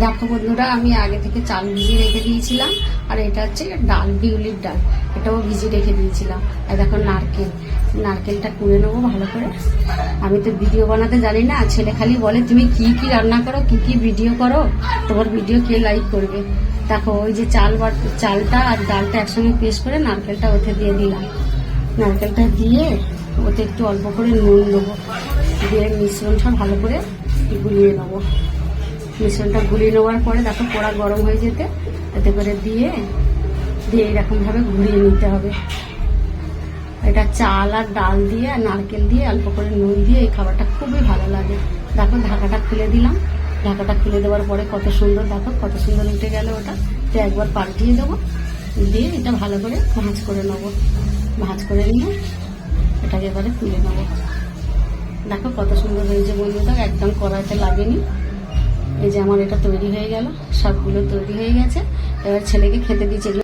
দেখো বন্ধুরা, আমি আগে থেকে চাল ভিজিয়ে রেখে দিয়েছিলাম। আর এটা হচ্ছে ডাল, বিউলির ডাল, এটাও ভিজিয়ে রেখে দিয়েছিলাম। আর দেখো নারকেলটা কুড়ে নেবো ভালো করে। আমি তো ভিডিও বানাতে জানি না, ছেলে খালি বলে তুমি কি কি রান্না করো, কি কি ভিডিও করো, তোমার ভিডিও কে লাইক করবে। দেখো ওই যে চালটা আর ডালটা একসঙ্গে পেস্ট করে নারকেলটা ওতে দিয়ে দিলাম। নারকেলটা দিয়ে ওতে একটু অল্প করে নুন দেবো, দিয়ে মিশ্রণটা ভালো করে গুলিয়ে নেবো। মিশ্রণটা গুলিয়ে নেওয়ার পরে দেখো কড়া গরম হয়ে যেতে এতে করে দিয়ে এরকমভাবে ঘুরিয়ে নিতে হবে। এটা চাল আর ডাল দিয়ে আর নারকেল দিয়ে অল্প করে নুন দিয়ে এই খাবারটা খুবই ভালো লাগে। দেখো ঢাকাটা খুলে দিলাম। ঢাকাটা খুলে দেওয়ার পরে কত সুন্দর, দেখো কত সুন্দর উঠে গেল। ওটা তো একবার পাল্টিয়ে দেবো, দিয়ে এটা ভালো করে ভাঁজ করে নেবো। ভাঁজ করে নিয়ে এটাকে এবারে তুলে নেবো। দেখো কত সুন্দর হয়েছে বন্ধুরা, একদম কড়াইতে লাগেনি। এই যে আমার এটা তৈরি হয়ে গেল, সবগুলো তৈরি হয়ে গেছে। এবার ছেলেকে খেতে দিয়েছে।